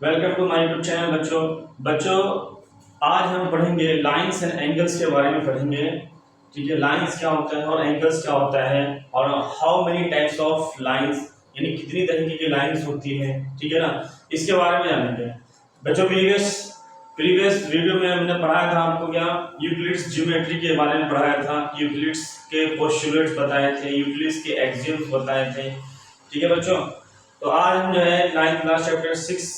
Welcome to my YouTube channel बच्चों आज हम पढ़ेंगे लाइंस एंड एंगल्स के बारे में पढ़ेंगे। ठीक है, लाइंस क्या होता है और एंगल्स क्या होता है और how many types of lines, यानी कितनी तरीके की लाइंस होती है। ठीक है ना, इसके बारे में जानेंगे बच्चों। प्रीवियस वीडियो में हमने पढ़ाया था आपको क्या, यूक्लिड्स ज्योमेट्री के बारे में पढ़ाया था, यूक्लिड्स के पोस्टुलेट्स बताए थे, यूक्लिड्स के एक्सियम्स बताए थे। ठीक है बच्चों, तो आज हम जो है 9th क्लास चैप्टर 6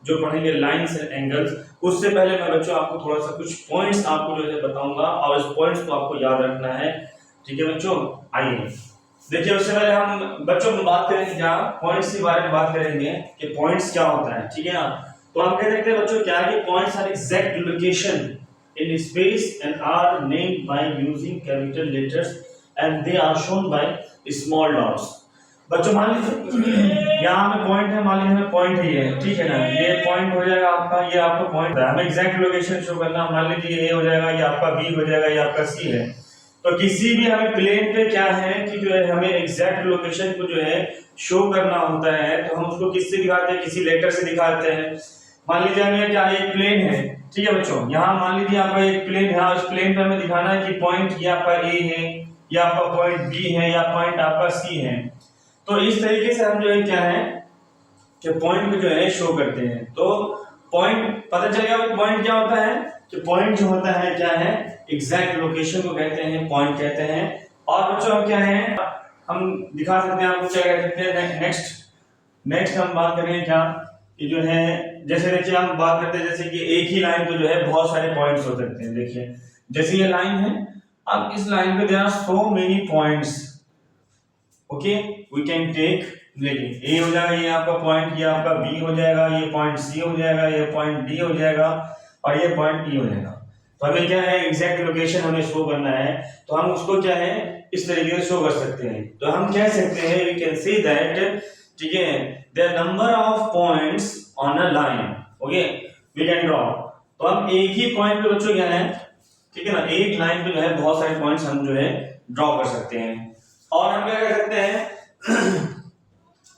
जो पढ़ेंगे लाइंस एंड एंगल्स। उससे पहले मैं बच्चों आपको थोड़ा सा कुछ पॉइंट्स आपको जो है बताऊंगा और इस पॉइंट्स को आपको याद रखना है। ठीक है बच्चों, आइए देखिए। उससे पहले हम बच्चों में बात करेंगे क्या, पॉइंट्स के बारे में बात करेंगे कि पॉइंट्स क्या होता है। ठीक है ना, तो हम कह सकते हैं बच्चों क्या है कि points are exact location in space and are named by using capital letters and they are shown by small dots. बच्चों मान लीजिए यहाँ में पॉइंट है, मान लीजिए हमें पॉइंट है ये, ठीक है ना, ये पॉइंट हो जाएगा आपका, ये आपका पॉइंट है, हमें एग्जैक्ट लोकेशन शो करना। मान लीजिए ये हो जाएगा, ये आपका बी हो जाएगा, ये आपका सी है। तो किसी भी हमें प्लेन पे क्या है कि जो है हमें एग्जैक्ट लोकेशन को जो है शो करना होता है, तो हम उसको किससे दिखाते हैं, किसी लेटर से दिखाते हैं। मान लीजिए हमें क्या, एक प्लेन है, ठीक है बच्चों, यहाँ मान लीजिए आपका एक प्लेन है, उस प्लेन पे हमें दिखाना है कि पॉइंट ये आपका ए है, या आपका पॉइंट बी है, या पॉइंट आपका सी है। तो इस तरीके से हम जो है क्या है कि पॉइंट को जो है शो करते हैं। तो पॉइंट पता चल गया पॉइंट क्या होता है, कि पॉइंट जो होता है क्या है, एग्जैक्ट लोकेशन को कहते हैं, पॉइंट कहते हैं। और बच्चों हम क्या है, हम दिखा सकते हैं आपको, क्या कह सकते हैं, नेक्स्ट हम बात करें क्या कि जो है, जैसे देखिए हम बात करते हैं जैसे कि एक ही लाइन पे जो है बहुत सारे पॉइंट्स हो सकते हैं। देखिए जैसे ये लाइन है, अब इस लाइन पे there are so many points. Okay, we can take, देखिए ए हो जाएगा, ये आपका पॉइंट, ये आपका बी हो जाएगा, ये पॉइंट सी हो जाएगा, ये पॉइंट डी हो जाएगा और ये पॉइंट ई हो जाएगा। तो हमें क्या है, एग्जैक्ट लोकेशन हमें शो करना है, तो हम उसको क्या है इस तरीके से शो कर सकते हैं। तो हम कह सकते हैं, वी कैन से दैट, ठीक है, the number of points on a line, okay, we can draw. तो हम एक ही पॉइंट पे बच्चों क्या है, ठीक है ना, एक लाइन पे जो है बहुत सारे पॉइंट्स हम जो है ड्रॉ कर सकते हैं। और हम क्या कर सकते हैं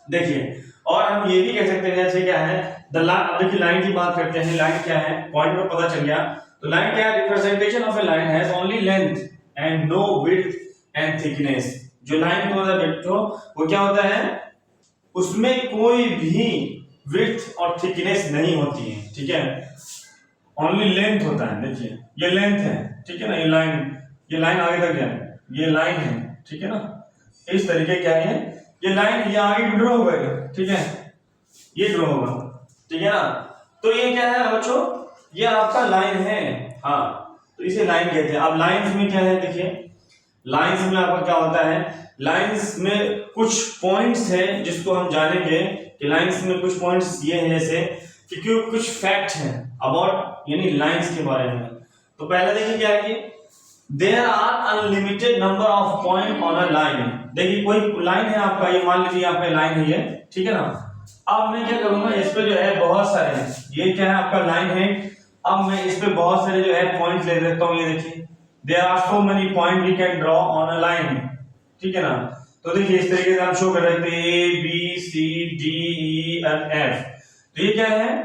देखिए, और हम ये भी कह सकते हैं जैसे क्या है द लाइन। अब देखिए लाइन की बात करते हैं, लाइन क्या है, पॉइंट में पता चल गया। तो लाइन क्या है, representation of a line has only length and no width and thickness. जो लाइन होता है बच्चों, वो क्या होता है, उसमें कोई भी विड्थ और थिकनेस नहीं होती है। ठीक है, ओनली लेंथ होता है। देखिए ये लेंथ है, ठीक है ना, ये लाइन आगे तक है, ये लाइन है, ठीक है ना, इस तरीके क्या है, ये लाइन ये आगे ड्रॉ होगा, ठीक है, ये ड्रॉ होगा, ठीक है ना। तो ये क्या है बच्चों, ये आपका लाइन है, हाँ, तो इसे लाइन कहते हैं। अब लाइंस में क्या है, देखिए लाइंस में आपका क्या होता है, लाइंस में कुछ पॉइंट्स हैं जिसको हम जानेंगे कि लाइंस में कुछ पॉइंट्स ये हैं, जैसे क्योंकि कुछ फैक्ट हैं अबाउट यानी लाइंस के बारे में। तो पहले देखिए क्या है कि there are unlimited number of point on a line. देखिए कोई लाइन है आपका, ये मान लीजिए आपका लाइन है ये, ठीक है ना। अब मैं क्या करूंगा, इस पे जो है बहुत सारे, ये क्या है आपका लाइन है, अब मैं इस पे बहुत सारे जो है पॉइंट्स ले लेता हूं। ये देखिए there are so many point we can draw on a line, ठीक है ना। तो देखिए इस तरीके से हम शो कर सकते हैं A B C D E and F. तो ये क्या है,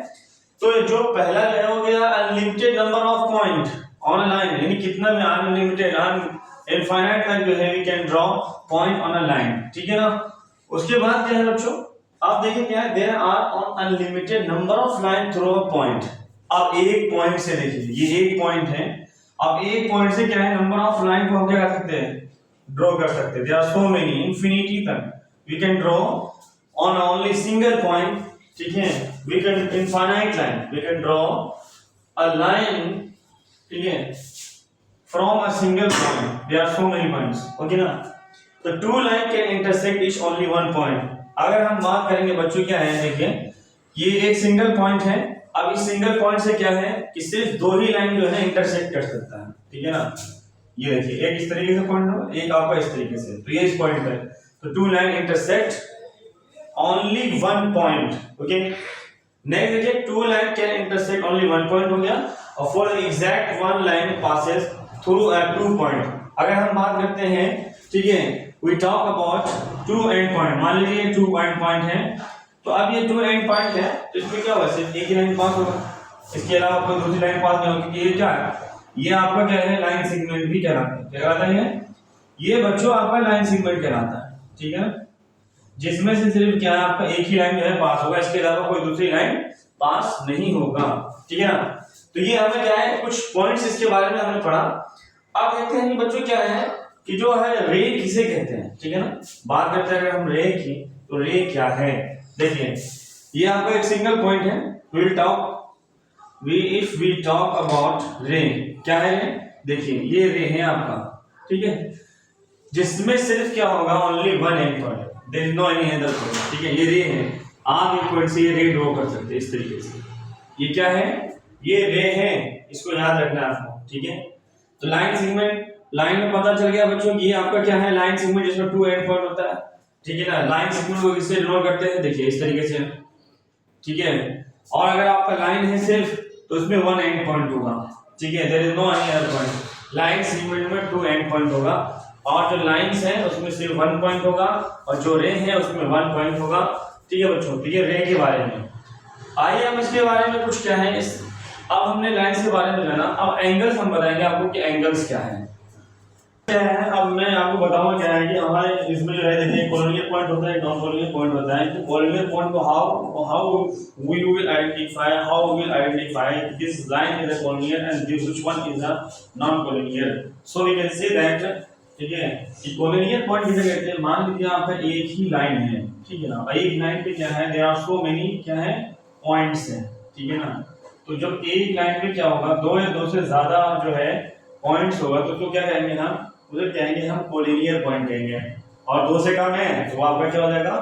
तो जो पहला जो है हो गया unlimited number of point on line, यानी कितना भी अनलिमिटेड इनफाइनाइट तक जो है we can draw point on a line, ठीक है ना। उसके बाद क्या है बच्चों, आप देखिए क्या है, there are on unlimited number of line through a point. अब एक पॉइंट से देखिए, ये एक पॉइंट है, अब एक पॉइंट से क्या है, नंबर ऑफ लाइन को हम क्या कर सकते हैं, ड्रॉ कर सकते हैं। There are so many, infinity तक we can draw on only single point, ठीक है, we can infinite line, we can draw a line, ठीक है, from a single point, there are so many points, okay ना। तो two line can intersect each only one point. अगर हम बात करेंगे बच्चों क्या है, देखिए ये एक सिंगल पॉइंट है। अब इस सिंगल पॉइंट से क्या है कि सिर्फ दो ही लाइन जो है इंटरसेक्ट कर सकता है, ठीक है ना। ये देखिए एक इस तरीके से पॉइंट हो, एक आपका इस तरीके से, तो ये इस पॉइंट पे, तो two line intersect only one point, okay. Next देखिए two line can intersect only one point हो गया, और for the exact one line passes through a two point. अगर हम बात करते हैं, ठीक है, we talk about two and point, मान लीजिए टू पॉइंट है, तो अब ये 2 एंड पॉइंट है, तो इसमें क्या होगा, सिर्फ एक ही लाइन पास होगा, इसके अलावा कोई दूसरी लाइन पास नहीं होगी, क्योंकि ये क्या है, ये आपका क्या है, लाइन सेगमेंट भी कहलाता है। क्या कहलाता है ये बच्चों आपका लाइन सेगमेंट कहलाता है, ठीक है, जिसमें से सिर्फ क्या है आपका एक ही लाइन जो है पास होगा, इसके अलावा कोई दूसरी लाइन पास नहीं होगा, ठीक है ना। तो ये हमें क्या है, कुछ पॉइंट्स इसके बारे में हमने पढ़ा। अब देखते हैं कि बच्चों क्या है कि जो है रे किसे कहते हैं, ठीक है ना। बात करते हैं अगर हम रे की, तो रे क्या है, देखिए ये आपका एक सिंगल पॉइंट है। इफ वी टॉक अबाउट रे, क्या है, देखिए ये रे है आपका, ठीक है, जिसमें सिर्फ क्या होगा, only one end point, there is no any other point, ठीक है, ये रे है। आप एक पॉइंट से ये रे ड्रॉ कर सकते हैं इस तरीके से, ये क्या है, ये रे है, इसको याद रखना है आपको, ठीक है। तो लाइन सेगमेंट, लाइन में पता चल गया बच्चों कि ये आपका क्या है, लाइन सेगमेंट जिसमें 2 एंड पॉइंट होता है, ठीक है ना। लाइन सेगमेंट को किससे डिनोट करते हैं, देखिए इस तरीके से, ठीक है। और अगर आपका लाइन है सिर्फ, तो उसमें 1 एंड पॉइंट होगा, ठीक है, there is no any other point. Line segment में 2 एंड पॉइंट होगा, और जो लाइंस है उसमें सिर्फ 1 पॉइंट होगा, और जो रे है उसमें 1 पॉइंट होगा, ठीक है बच्चों। ठीक है, रे के बारे में आइए हम इसके बारे में कुछ क्या है इस, अब हमने लाइंस के बारे में जाना, अब एंगल्स हम बताएंगे आपको कि एंगल्स क्या है। अब मैं आपको बताऊंगा क्या है कि हमारे इसमें जो है, देखिए कोलोनियल पॉइंट होता है, नॉन कोलोनियल पॉइंट होता है। तो कोलोनियल पॉइंट को how we will identify this line is a colonial and this which one is a non colonial. So we can say that, ठीक है, कि कोलोनियल पॉइंट किसे कहते हैं। मान लीजिए आपका एक ही लाइन है, ठीक है ना, और एक लाइन पे क्या है, देयर आर सो मेनी क्या है, पॉइंट्स हैं, ठीक है ना। तो जब एक लाइन पे क्या होगा, 2 या 2 से ज्यादा जो है पॉइंट्स होगा, तो क्या कहेंगे हम, उसे कहेंगे हम कोलिनियर पॉइंट कहेंगे। और 2 से कम है तो आपका क्या हो जाएगा,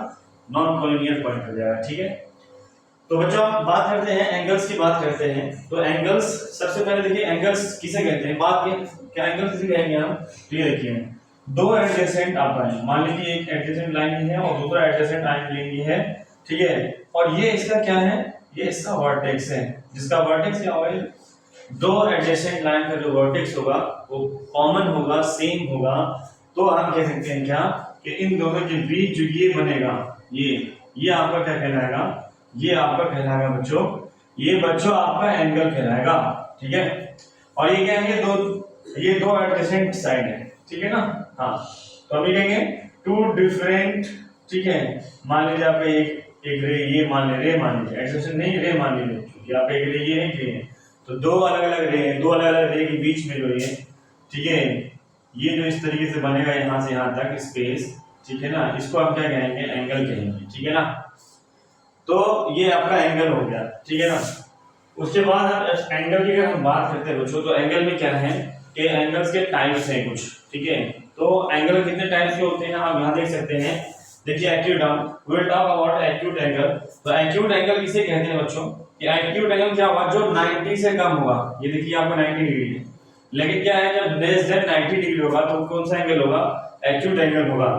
नॉन कोलिनियर पॉइंट हो जाएगा, ठीक है। तो बच्चों आप बात करते हैं एंगल्स की, बात करते हैं। तो एंगल्स, सबसे पहले देखिए एंगल्स किसे कहते हैं, बात क्या एंगल किसे कहेंगे हम। तो ये देखिए 2 एडजेसेंट आपका है, मान लीजिए एक एडजेसेंट लाइन है और दूसरा एडजेसेंट लाइन है, ठीक है, और ये इसका क्या है, ये इसका वर्टेक्स है, जिसका वर्टेक्स क्या होगा, 2 एडजेसेंट लाइन का जो वर्टेक्स होगा वो कॉमन होगा, सेम होगा। तो हम कह सकते हैं क्या कि इन दोनों के बीच जो ये बनेगा, ये आपका क्या कहलाएगा, ये आपका कहलाएगा बच्चों, ये बच्चों आपका एंगल कहलाएगा, ठीक है। और ये क्या है, ये 2 एडजेसेंट साइड है, ठीक है ना। हाँ, तो अभी कहेंगे 2 डिफरेंट, ठीक है, मान लीजिए आपका एक रे, ये मान लीजिए एडजेसेंट नहीं, रे मान लीजिए आप, एक रे ये है, ये है, तो 2 अलग अलग रे हैं, 2 अलग अलग रे के बीच में जो ये, ठीक है, ये जो इस तरीके से बनेगा यहाँ से यहाँ तक स्पेस, ठीक है ना, इसको हम क्या कहेंगे, एंगल कहेंगे, ठीक है ना। तो ये आपका एंगल हो गया, ठीक है ना। उसके बाद हम एंगल की अगर हम बात करते हैं बच्चों, तो एंगल में क्या है कि एंगल्स के टाइप्स हैं कुछ, ठीक है। तो एंगल कितने टाइप्स के होते हैं आप यहाँ देख सकते हैं, देखिए acute, we will talk about acute angle. तो एक्यूट एंगल किसे कहते हैं बच्चों, कि एक्यूट एंगल क्या होगा, जो 90 से कम होगा, ये देखिए आपका 90 डिग्री है, लेकिन क्या है जब लेस देन 90 डिग्री होगा तो कौन सा एंगल होगा, एक्यूट एंगल होगा।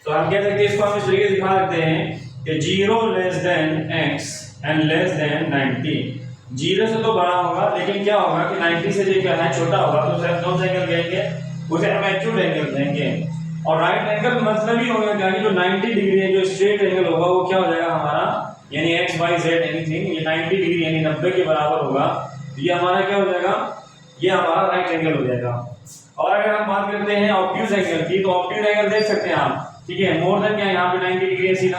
तो हम कह सकते हैं, इसको हम इस तरीके से दिखा सकते हैं कि 0 less than x and less than 90, 0 से तो बड़ा होगा, लेकिन क्या होगा कि 90 से जो क्या है छोटा होगा, तो उसे हम कौन सा एंगल कहेंगे, उसे हम एक्यूट एंगल कहेंगे। और राइट एंगल मतलब ही होगा क्या, जो 90 डिग्री है, जो स्ट्रेट एंगल होगा वो क्या हो जाएगा हमारा, यानी x y z एनीथिंग, ये 90 डिग्री यानी 90 के बराबर होगा, ये हमारा क्या हो जाएगा, ये हमारा राइट एंगल हो जाएगा। और अगर हम बात करते हैं ऑब्ट्यूज एंगल की, तो ऑब्ट्यूज एंगल देख सकते हैं आप, ठीक है, मोर देन क्या है, यहाँ पे 90 डिग्री है सीधा,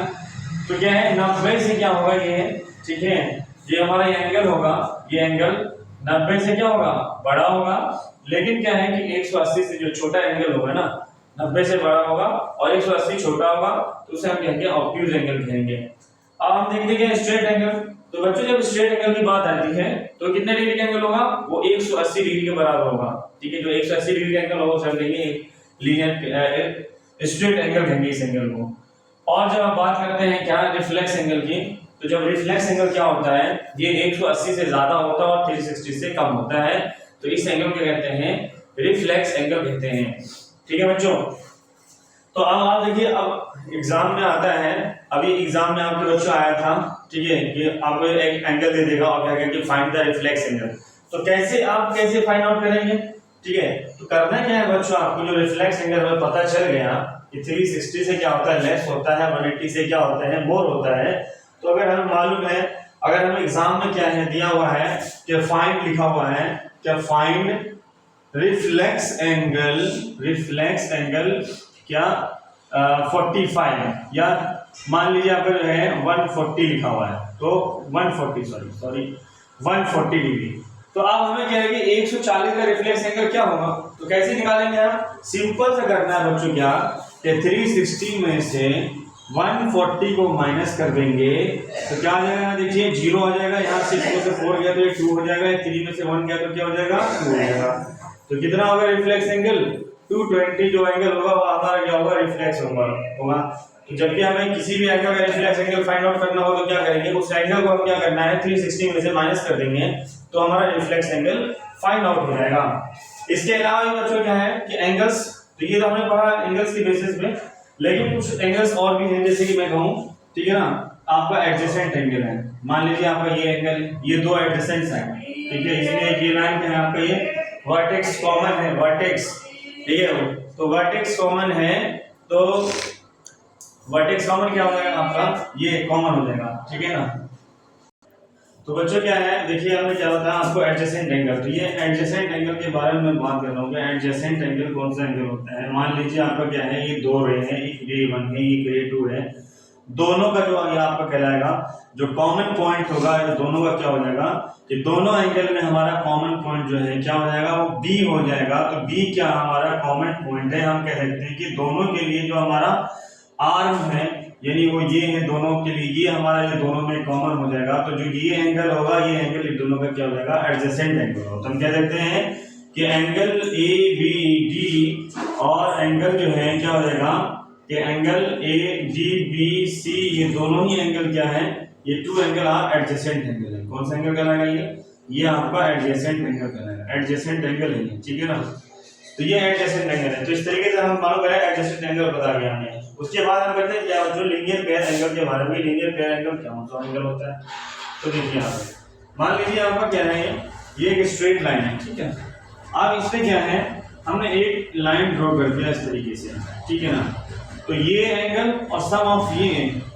तो क्या है 90 से क्या होगा ये, ठीक है, ये हमारा ये एंगल होगा, ये एंगल 90 से क्या होगा, बड़ा होगा, लेकिन क्या है कि 180 से जो छोटा एंगल होगा ना, 90 से बड़ा होगा और 180 छोटा होगा, तो उसे हम कहेंगे ऑब्ट्यूज एंगल कहेंगे। अब हम देखते हैं स्ट्रेट एंगल। तो बच्चों जब स्ट्रेट एंगल की बात आती है तो कितने डिग्री का एंगल होगा, वो 180 डिग्री के बराबर होगा, ठीक है, जो 180 डिग्री का एंगल होगा उसे हम कहेंगे लीनियर स्ट्रेट एंगल कहेंगे इस एंगल को। और जब हम बात करते हैं क्या, रिफ्लेक्स एंगल की, तो जब रिफ्लेक्स एंगल क्या होता है, ये 180 से ज्यादा होता है और 360 से कम होता है, तो इस एंगल को कहते हैं रिफ्लेक्स एंगल कहते हैं, ठीक है बच्चों। तो अब आप देखिए, अब एग्जाम में आता है, अभी एग्जाम में आपके बच्चों आया था, ठीक है, कि आपको एक एंगल दे देगा और क्या कहेंगे फाइंड द रिफ्लेक्स एंगल। तो कैसे फाइंड आउट करेंगे, ठीक है। तो करना क्या है बच्चों, आपको जो रिफ्लेक्स एंगल हमें पता चल गया कि 360 से क्या होता है लेस होता है, 180 से क्या होता है मोर होता है, तो अगर हमें मालूम है, अगर हमें एग्जाम में क्या है दिया हुआ है कि फाइंड लिखा हुआ है क्या, फाइंड रिफ्लेक्स एंगल क्या 45, या मान लीजिए आपका जो है 140 लिखा हुआ है, तो 140 डिग्री। तो अब हमें क्या है कि 140 का रिफ्लेक्स एंगल क्या होगा, तो कैसे निकालेंगे हम, सिंपल से करना है बच्चों क्या कि 360 में से 140 को माइनस कर देंगे तो क्या आ जाएगा, देखिए 0 आ जाएगा, यहाँ 6 में से 4 गया तो ये 2 हो जाएगा, 3 में से 1 गया तो क्या हो जाएगा 2 हो जाएगा। तो कितना होगा रिफ्लेक्स एंगल 220, जो एंगल होगा वो हमारा क्या होगा रिफ्लेक्स होगा। तो जब भी हमें किसी भी एंगल का रिफ्लेक्स एंगल फाइंड आउट करना हो तो क्या करेंगे, उस एंगल को हम क्या करना है 360 में से माइनस कर देंगे तो हमारा रिफ्लेक्स एंगल फाइंड आउट हो जाएगा। इसके अलावा ये बच्चों क्या है कि एंगल्स, तो ये तो हमने पढ़ा एंगल्स की बेसिस पे, लेकिन कुछ एंगल्स और भी हैं, जैसे कि मैं कहूँ ठीक है ना, आपका एडजेसेंट एंगल है, मान लीजिए आपका ये एंगल, ये दो एडजेसेंट्स हैं, ठीक है, इसलिए ये लाइन क्या है आपका, ये वर्टेक्स कॉमन है, वर्टेक्स, ठीक है, तो वर्टेक्स कॉमन है, तो वर्टेक्स कॉमन क्या हो जाएगा आपका, ये कॉमन हो जाएगा, ठीक है ना। तो बच्चों क्या है, देखिए हमने क्या बताया आपको एडजेसेंट एंगल, तो ये एडजेसेंट एंगल के बारे में बात कर रहा हूँ। एडजेसेंट एंगल कौन सा एंगल होता है, मान लीजिए आपका क्या है, ये दो रे है, एक रे 1 है एक रे 2 है, दोनों का जो ये आपका कहलाएगा जो कॉमन पॉइंट होगा, ये दोनों का क्या हो जाएगा कि दोनों एंगल में हमारा कॉमन पॉइंट जो है क्या हो जाएगा, वो बी हो जाएगा। तो बी क्या हमारा कॉमन पॉइंट है, हम कह सकते हैं कि दोनों के लिए जो हमारा आर्म है, यानी वो ये है, दोनों के लिए ये हमारा ये दोनों में कॉमन हो जाएगा। तो जो ये एंगल होगा, ये एंगल ये दोनों का क्या हो जाएगा एडजेसेंट एंगल होगा। तो हम क्या कहते हैं कि एंगल ए बी डी और एंगल जो है क्या हो जाएगा कि angle A D B C, ये दोनों ही एंगल क्या है, ये two angle are adjacent angle है। कौन सा एंगल कहलाएगा, ये आपका एडजेसेंट एंगल कहलाएगा, एडजेसेंट एंगल है, ठीक है ना। तो ये एडजेसेंट एंगल है। तो इस तरीके से हम मालूम करें एडजेसेंट एंगल बता दिया हमने। उसके बाद हम करते हैं क्या, जो लीनियर पेयर एंगल के बारे में, लीनियर पेयर एंगल क्या होता है, एंगल होता है। तो देखिए यहाँ पे मान लीजिए आपका क्या है, ये एक स्ट्रेट लाइन है, ठीक है। अब इस पे क्या है, हमने एक लाइन ड्रॉ कर दिया इस तरीके से, ठीक है ना। तो ये एंगल और सम ऑफ ये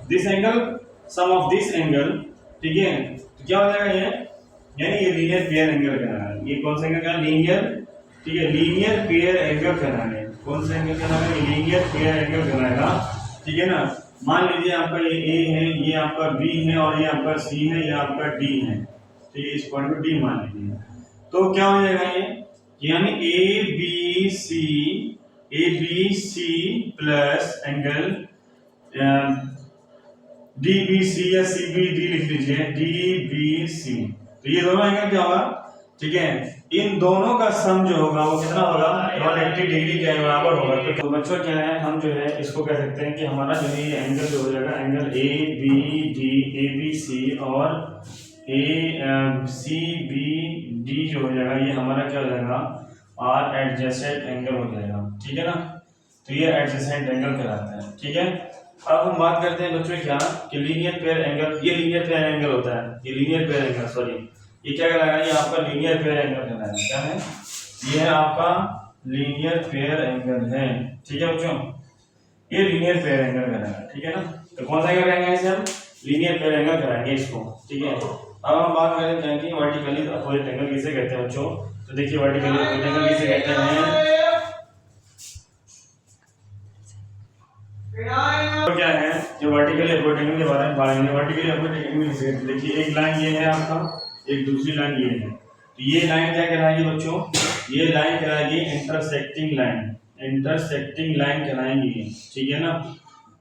this angle, sum of this angle, ठीक है, तो क्या हो जाएगा ये, यानी ये लीनियर पेयर एंगल कहलाएगा। ये कौन सा एंगल कहलाएगा, लीनियर, ठीक है, लीनियर पेयर एंगल कहलाएगा। कौन सा एंगल कहलाएगा, लीनियर पेयर एंगल कहलाएगा, ठीक है ना। मान लीजिए आपका ये ए है, ये आपका बी है और ये आपका सी है, ये आपका डी है, ठीक है, इस पॉइंट को डी मान लीजिए। तो क्या हो जाएगा ये, यानी A B C plus angle D B C या सी बी डी लिख लीजिए, डी बी सी। तो ये दोनों एंगल क्या होगा, ठीक है, इन दोनों का सम जो होगा वो कितना होगा, 180 डिग्री के बराबर होगा। तो बच्चों क्या है, हम जो है इसको कह सकते हैं कि हमारा जो है ये एंगल जो हो जाएगा, angle A B D, A B C और ए सी बी डी जो हो जाएगा, ये हमारा क्या हो जाएगा, आर एडजेसेंट एंगल हो जाएगा, ठीक है ना। तो ये एडजेसेंट एंगल कहलाता है, ठीक है। अब हम बात करते हैं बच्चों क्या कि लीनियर पेयर एंगल, ये लीनियर पेयर एंगल होता है, ये लीनियर पेयर एंगल, सॉरी ये क्या कहलाएगा, ये आपका लीनियर पेयर एंगल कहलाएगा। क्या है, ये है आपका लीनियर पेयर एंगल है, ठीक है बच्चों, ये लीनियर पेयर एंगल कहलाएगा, ठीक है ना। तो कौन सा एंगल कहेंगे इसे हम, लीनियर पेयर एंगल कहेंगे इसको, ठीक है। अब हम बात करें कि वर्टिकली अपोजिट एंगल किसे कहते हैं बच्चों। तो देखिए वर्टिकली अपोजिट एंगल किसे कहते हैं, तो क्या है जो वर्टिकली अपोजिट एंगल के बारे में बात करेंगे। वर्टिकली अपोजिट एंगल किसे, देखिए एक लाइन ये है आपका, एक दूसरी लाइन ये है। तो ये लाइन क्या कहलाएगी बच्चों, ये लाइन कहलाएगी इंटरसेक्टिंग लाइन, इंटरसेक्टिंग लाइन कहलाएंगी, ठीक है ना।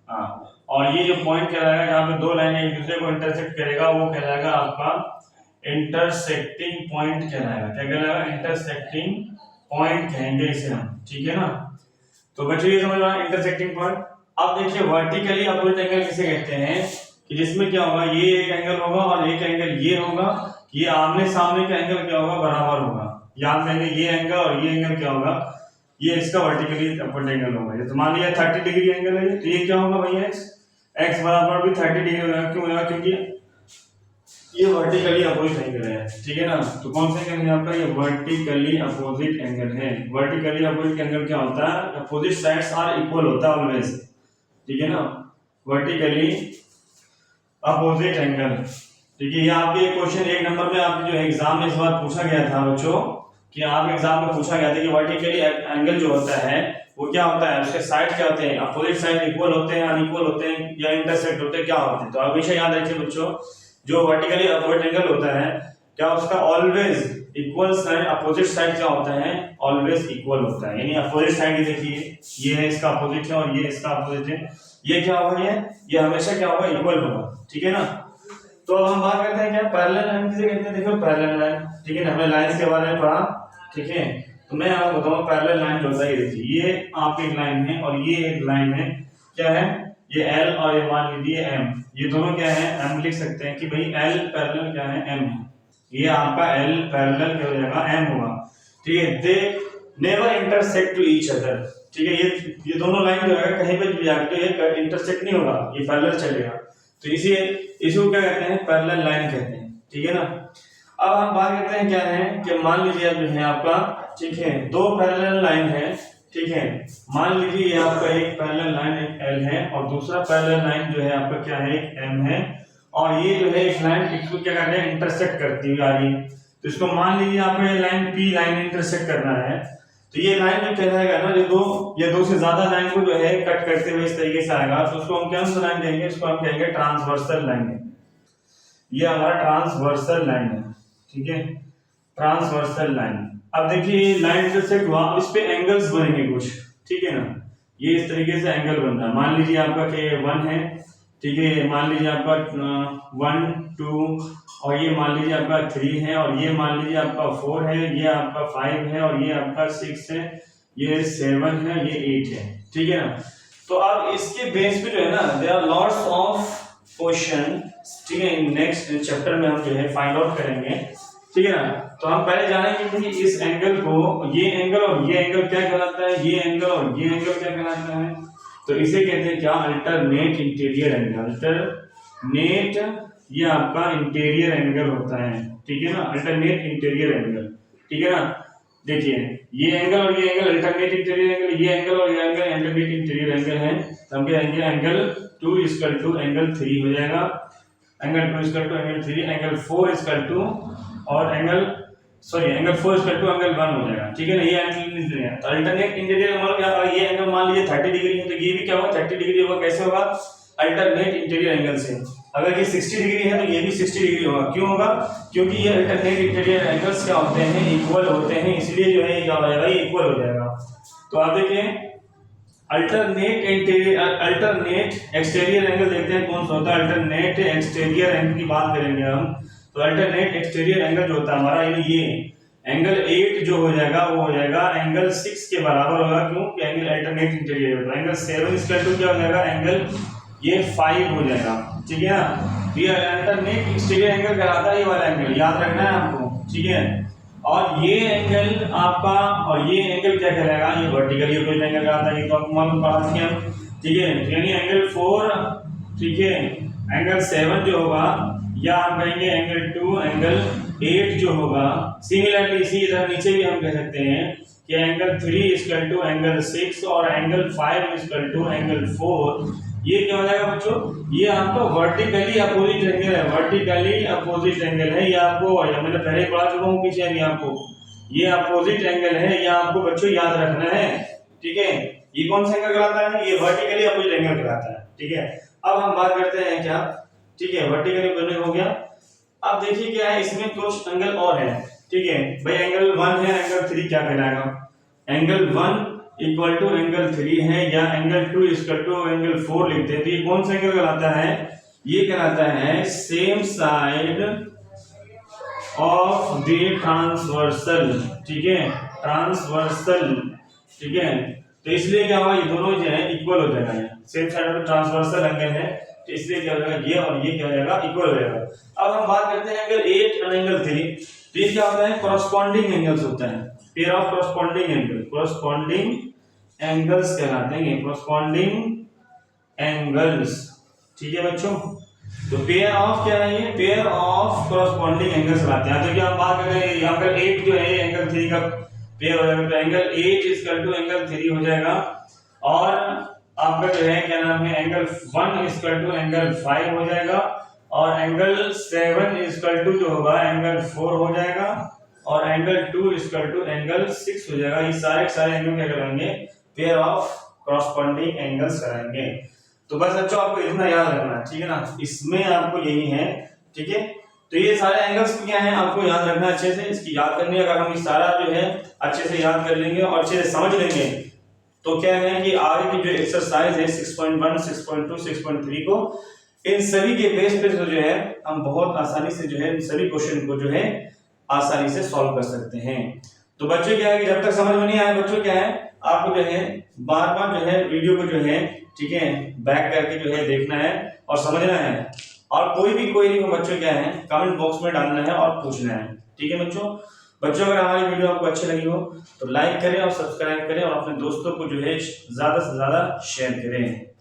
हाँ, और ये जो पॉइंट कहलाएगा जहाँ पे दो लाइनें एक दूसरे को इंटरसेक्ट करेगा, वो कहलाएगा आपका इंटरसेक्टिंग पॉइंट कहलाएगा। क्या कहलाएगा, इंटरसेक्टिंग पॉइंट कहेंगे इसे हम, ठीक है ना। तो बच्चों ये समझ रहा है इंटरसेक्टिंग पॉइंट। अब देखिए वर्टिकली अपोजिट एंगल किसे कहते हैं कि जिसमें क्या होगा, ये एक एंगल होगा और एक एंगल ये होगा, ये आमने सामने का एंगल क्या होगा, बराबर होगा। याद रखेंगे ये एंगल और ये एंगल क्या होगा, ये इसका वर्टिकली अपोजिट एंगल होगा। तो मान लिया 30 डिग्री एंगल है, तो ये क्या होगा भैया, एक्स बराबर भी 30 डिग्री होगा। क्यों होगा, क्योंकि ये वर्टिकली अपोजिट एंगल है, ठीक है ना। तो कौन सा एंगल है आपका, ये वर्टिकली अपोजिट एंगल है। वर्टिकली अपोजिट एंगल क्या होता है, अपोजिट साइड्स आर इक्वल होता है ऑलवेज, ठीक है ना। Vertically opposite angle. ठीक है, ये आपके क्वेश्चन 1 नंबर में आपके जो एग्जाम में इस बार पूछा गया था बच्चों, कि आप एग्जाम में पूछा गया था कि वर्टिकली एंगल जो होता है वो क्या होता है, उसके साइड क्या होते हैं, अपोजिट साइड इक्वल होते हैं, अनइक्वल होते हैं, या इंटरसेक्ट होते हैं, क्या होते हैं। तो हमेशा याद रखिए बच्चों, जो वर्टिकली अपोजिट एंगल होता है क्या उसका always equal side, opposite side क्या होता है, ऑलवेज इक्वल होता है। यानी अपोजिट साइड देखिए, ये है इसका अपोजिट है और ये इसका अपोजिट है, ये क्या होगा, ये हमेशा क्या होगा, इक्वल होगा। ठीक है ना। तो अब हम बात करते हैं क्या, पैरेलल लाइन किसे कहते हैं। देखो पैरेलल लाइन, ठीक है ना, हमने लाइन के बारे में पढ़ा। ठीक है, तो मैं आपको बताऊं पैरेलल लाइन जो होता है, ये देखिए, ये आपकी एक लाइन है और ये एक लाइन है, क्या है, ये L और ये मान लीजिए M, ये दोनों क्या है, M लिख सकते हैं कि भाई L पैरेलल क्या है, M है। ये आपका L पैरेलल क्या हो जाएगा, M होगा। ठीक है, they never intersect to each other. ठीक है, ये दोनों लाइन जो है कहीं पे भी जाके ये इंटरसेक्ट नहीं होगा, ये पैरेलल चलेगा। तो इसको क्या कहते हैं, पैरेलल लाइन कहते हैं। ठीक है ना। अब हम बात करते हैं क्या है कि मान लीजिए अब है आपका, ठीक है, दो पैरेलल लाइन है। ठीक है, मान लीजिए ये आपका एक पैरेलल लाइन एक L है और दूसरा पैरेलल लाइन जो है आपका क्या है, एक M है, और ये जो है एक लाइन इसको क्या कर रहे हैं, इंटरसेक्ट करती हुई आ रही है। तो इसको मान लीजिए आपको ये लाइन P लाइन इंटरसेक्ट करना है, तो ये लाइन जो कहलाएगा ना, ये दो से ज्यादा लाइन को जो है कट करते हुए इस तरीके से आएगा, तो उसको हम क्या लाइन कहेंगे, इसको हम कहेंगे ट्रांसवर्सल लाइन। ये हमारा ट्रांसवर्सल लाइन है। ठीक है, ट्रांसवर्सल लाइन। अब देखिए लाइन इंटरसेक्ट हुआ, इस पे एंगल्स बनेंगे कुछ। ठीक है ना, ये इस तरीके से एंगल बन रहा है। मान लीजिए आपका के 1 है, ठीक है, मान लीजिए आपका 1 2, और ये मान लीजिए आपका 3 है, और ये मान लीजिए आपका 4 है, ये आपका 5 है, और ये आपका 6 है, ये 7 है, ये 8 है। ठीक है ना। तो अब इसके बेस पे जो है ना, there are lots of question. ठीक है, नेक्स्ट चैप्टर में हम जो है फाइंड आउट करेंगे। ठीक है ना। तो हम पहले जानेंगे कि इस एंगल को, ये एंगल और ये एंगल क्या कहलाता है, ये एंगल और ये एंगल क्या कहलाता है। तो इसे कहते हैं क्या, अल्टरनेट इंटीरियर एंगल। अल्टरनेट ये आपका इंटीरियर एंगल होता है। ठीक है ना, अल्टरनेट इंटीरियर एंगल। ठीक है ना। देखिए ये एंगल और ये एंगल अल्टरनेट इंटीरियर एंगल, ये एंगल और ये एंगल अल्टरनेट इंटीरियर एंगल है। तो हम कहेंगे एंगल 2 इक्वल टू एंगल 3 हो जाएगा, angle 2 equal to angle 3, angle 4 equal to और एंगल 4 इक्वल टू एंगल 1 हो जाएगा। ठीक है ना, ये एंगल इंटीरियर है। तो अल्टरनेट इंटीरियर मतलब क्या, ये एंगल मान लीजिए 30 डिग्री है, तो ये भी क्या होगा, 30 डिग्री होगा। कैसे होगा, अल्टरनेट इंटीरियर एंगल से। अगर ये 60 डिग्री है तो ये भी 60 डिग्री होगा। क्यों होगा, क्योंकि ये अल्टरनेट इंटीरियर एंगल्स क्या होते हैं, इक्वल होते हैं, इसलिए जो है ये क्या हो जाएगा, ये इक्वल हो जाएगा। तो आप देखिए alternate interior, alternate exterior angle देखते हैं कौन सा होता है। अल्टरनेट एक्सटीरियर एंगल की बात करेंगे हम, तो अल्टरनेट एक्सटीरियर एंगल जो होता है हमारा, ये एंगल 8 जो हो जाएगा वो हो जाएगा एंगल 6 के बराबर होगा। क्यों, कि एंगल अल्टरनेट इंटीरियर है। तो एंगल 7 इक्वल टू क्या हो जाएगा, एंगल ये 5 हो जाएगा। ठीक है ना। ये अल्टरनेट एक्सटीरियर एंगल कहलाता है, ये वाला एंगल याद रखना है आपको। ठीक है, और ये एंगल आपका, और ये एंगल क्या कहलाएगा, ये वर्टिकली अपोजिट एंगल कहलाता है। ये तो आपको मालूम पड़ा था। ठीक है, यानी एंगल 4, ठीक है, एंगल 7 जो होगा, या हम कहेंगे एंगल 2, एंगल 8 जो होगा। सिमिलरली इसी तरह नीचे भी हम कह सकते हैं कि एंगल 3 इक्वल टू एंगल 6 और एंगल 5 इक्वल टू एंगल 4। ये क्या हो जाएगा बच्चों, ये आपका वर्टिकली अपोजिट एंगल है। वर्टिकली अपोजिट एंगल है, ये आपको मैंने पहले पढ़ा चुका हूँ पीछे, नहीं आपको ये अपोजिट एंगल है, ये आपको बच्चों याद रखना है। ठीक है, ये कौन सा एंगल कहलाता है, ये वर्टिकली अपोजिट एंगल कहलाता है। ठीक है, अब हम बात करते हैं क्या, ठीक है, वर्टिकली अपोजिट हो गया। अब देखिए क्या है, इसमें कुछ एंगल और है। ठीक है भाई, एंगल 1 है, एंगल 3 क्या कहलाएगा, एंगल 1 इक्वल टू एंगल 3 है, या एंगल 2 इक्वल टू एंगल 4 लिखते हैं। तो ये कौन सा एंगल कहलाता है, ये कहलाता है same side of the transversal. ठीक है, ट्रांसवर्सल। ठीक है, तो इसलिए क्या होगा, ये दोनों जो है इक्वल हो जाएगा। Same side of transversal angle है, तो इसलिए क्या हो जाएगा, ये और ये क्या हो जाएगा, इक्वल हो जाएगा। अब हम बात करते हैं एंगल 8 और एंगल 3। तो ये क्या होता है, कॉरस्पॉन्डिंग एंगल्स होता है, pair of corresponding angle, corresponding angles कहलाते हैं, कॉरस्पॉन्डिंग एंगल्स। ठीक है बच्चों, तो पेयर ऑफ क्या है, ये पेयर ऑफ कॉरस्पॉन्डिंग एंगल्स कहलाते हैं। तो क्या हम बात कर रहे हैं, एंगल 8 जो है एंगल 3 का पेयर हो जाएगा। तो एंगल 8 इक्वल टू एंगल 3 हो जाएगा, और आपका जो है क्या नाम है, एंगल 1 इक्वल टू एंगल 5 हो जाएगा, और एंगल 7 इक्वल टू जो होगा एंगल 4 हो जाएगा और एंगल 2 इक्वल टू एंगल 6 हो जाएगा। ये सारे एंगल क्या कराएंगे, पेयर ऑफ कॉरस्पॉन्डिंग एंगल्स कराएंगे। तो बस बच्चों आपको इतना याद रखना है, ठीक है ना, इसमें आपको यही है, ठीक है। तो ये सारे एंगल्स क्या हैं आपको याद रखना अच्छे से, इसकी याद करनी है। अगर हम इस सारा जो है अच्छे से याद कर लेंगे और अच्छे से समझ लेंगे तो क्या है कि आगे की जो एक्सरसाइज है 6.1, 6.2, 6.3 को इन सभी के बेस पे जो है हम बहुत आसानी से जो है इन सभी क्वेश्चन को जो है आसानी से सॉल्व कर सकते हैं। तो बच्चों क्या है कि जब तक समझ में नहीं आए बच्चों क्या है आपको जो है बार बार जो है वीडियो को जो है ठीक है बैक करके जो है देखना है और समझना है, और कोई भी क्वेरी हो बच्चों क्या है कमेंट बॉक्स में डालना है और पूछना है, ठीक है बच्चों। अगर हमारी वीडियो आपको अच्छी लगी हो तो लाइक करें और सब्सक्राइब करें और अपने दोस्तों को जो है ज्यादा से ज्यादा शेयर करें।